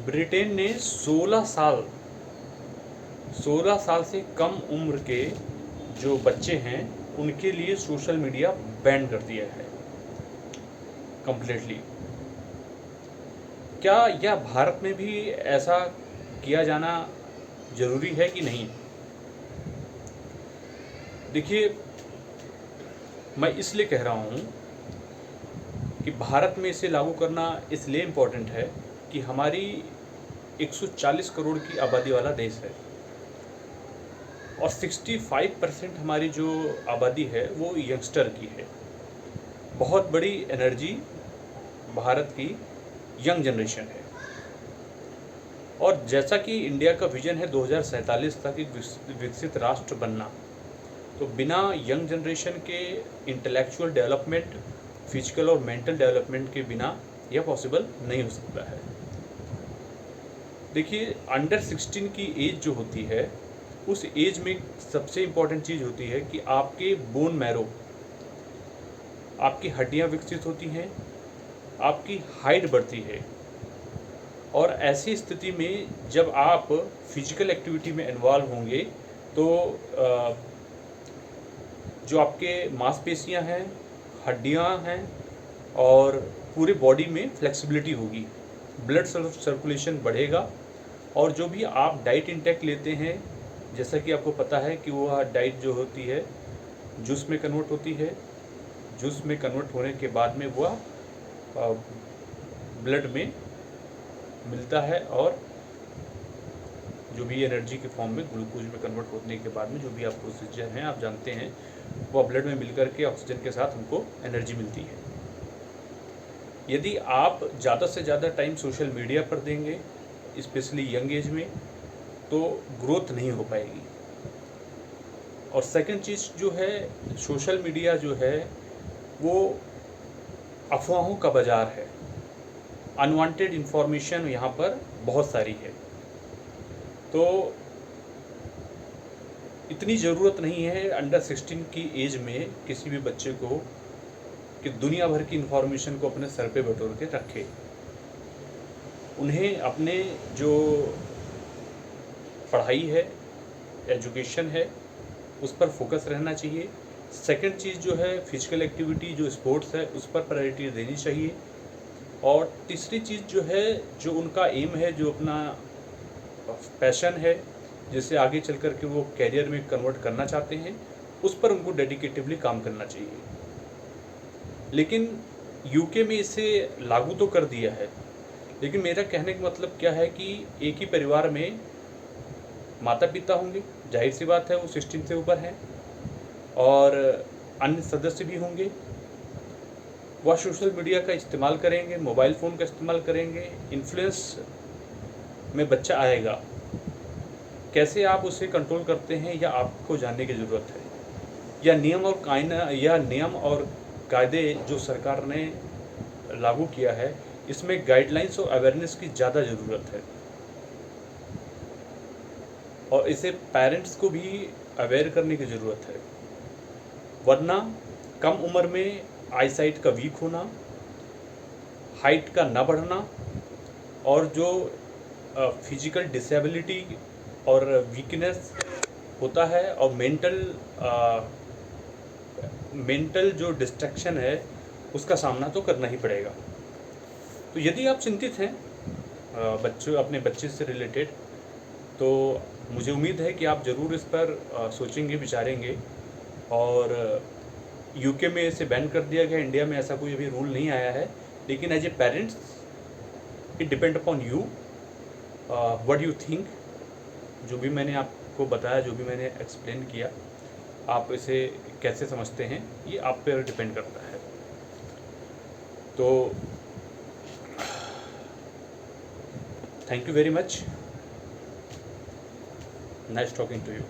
Britain ने 16 साल से कम उम्र के जो बच्चे हैं उनके लिए सोशल मीडिया बैन कर दिया है कंप्लीटली। क्या यह भारत में भी ऐसा किया जाना जरूरी है कि नहीं? देखिए, मैं इसलिए कह रहा हूँ कि भारत में इसे लागू करना इसलिए इम्पोर्टेंट है कि हमारी 140 करोड़ की आबादी वाला देश है और 65% हमारी जो आबादी है वो यंगस्टर की है। बहुत बड़ी एनर्जी भारत की यंग जनरेशन है। और जैसा कि इंडिया का विजन है 2047 तक एक विकसित राष्ट्र बनना, तो बिना यंग जनरेशन के इंटेलेक्चुअल डेवलपमेंट, फिजिकल और मेंटल डेवलपमेंट के बिना यह पॉसिबल नहीं हो सकता है। देखिए, अंडर 16 की एज जो होती है, उस एज में सबसे इम्पॉर्टेंट चीज़ होती है कि आपके बोन मैरो, आपकी हड्डियां विकसित होती हैं, आपकी हाइट बढ़ती है। और ऐसी स्थिति में जब आप फिजिकल एक्टिविटी में इन्वॉल्व होंगे तो जो आपके मांसपेशियां हैं, हड्डियां हैं और पूरे बॉडी में फ्लेक्सिबिलिटी होगी, ब्लड सर्कुलेशन बढ़ेगा। और जो भी आप डाइट इंटेक लेते हैं, जैसा कि आपको पता है कि वह डाइट जो होती है जूस में कन्वर्ट होती है, जूस में कन्वर्ट होने के बाद में वह ब्लड में मिलता है और जो भी एनर्जी के फॉर्म में ग्लूकोज में कन्वर्ट होने के बाद में जो भी आपको ऑक्सीजन है, आप जानते हैं, वह ब्लड में मिलकर के ऑक्सीजन के साथ हमको एनर्जी मिलती है। यदि आप ज़्यादा से ज़्यादा टाइम सोशल मीडिया पर देंगे, स्पेशली यंग एज में, तो ग्रोथ नहीं हो पाएगी। और सेकंड चीज़ जो है, सोशल मीडिया जो है वो अफवाहों का बाज़ार है। अनवांटेड इन्फॉर्मेशन यहाँ पर बहुत सारी है। तो इतनी ज़रूरत नहीं है अंडर 16 की एज में किसी भी बच्चे को कि दुनिया भर की इन्फॉर्मेशन को अपने सर पे बटोर के रखे। उन्हें अपने जो पढ़ाई है, एजुकेशन है, उस पर फोकस रहना चाहिए। सेकंड चीज़ जो है, फिजिकल एक्टिविटी, जो स्पोर्ट्स है, उस पर प्रायोरिटी देनी चाहिए। और तीसरी चीज़ जो है, जो उनका एम है, जो अपना पैशन है, जिससे आगे चल कर के वो कैरियर में कन्वर्ट करना चाहते हैं, उस पर उनको डेडिकेटिवली काम करना चाहिए। लेकिन यूके में इसे लागू तो कर दिया है, लेकिन मेरा कहने का मतलब क्या है कि एक ही परिवार में माता पिता होंगे, जाहिर सी बात है वो 16 से ऊपर हैं, और अन्य सदस्य भी होंगे। वह सोशल मीडिया का इस्तेमाल करेंगे, मोबाइल फ़ोन का इस्तेमाल करेंगे, इन्फ्लुएंस में बच्चा आएगा। कैसे आप उसे कंट्रोल करते हैं यह आपको जानने की ज़रूरत है। यह नियम और कायदे जो सरकार ने लागू किया है, इसमें गाइडलाइंस और अवेयरनेस की ज़्यादा ज़रूरत है। और इसे पेरेंट्स को भी अवेयर करने की ज़रूरत है, वरना कम उम्र में आईसाइट का वीक होना, हाइट का ना बढ़ना, और जो फिजिकल डिसेबिलिटी और वीकनेस होता है, और मेंटल जो डिस्ट्रैक्शन है, उसका सामना तो करना ही पड़ेगा। तो यदि आप चिंतित हैं अपने बच्चे से रिलेटेड, तो मुझे उम्मीद है कि आप ज़रूर इस पर सोचेंगे, विचारेंगे। और यूके में इसे बैन कर दिया गया, इंडिया में ऐसा कोई अभी रूल नहीं आया है। लेकिन as a parents, it depend upon you, what you think. जो भी मैंने आपको बताया, जो भी मैंने एक्सप्लेन किया, आप इसे कैसे समझते हैं, ये आप पर डिपेंड करता है। तो thank you very much, nice talking to you.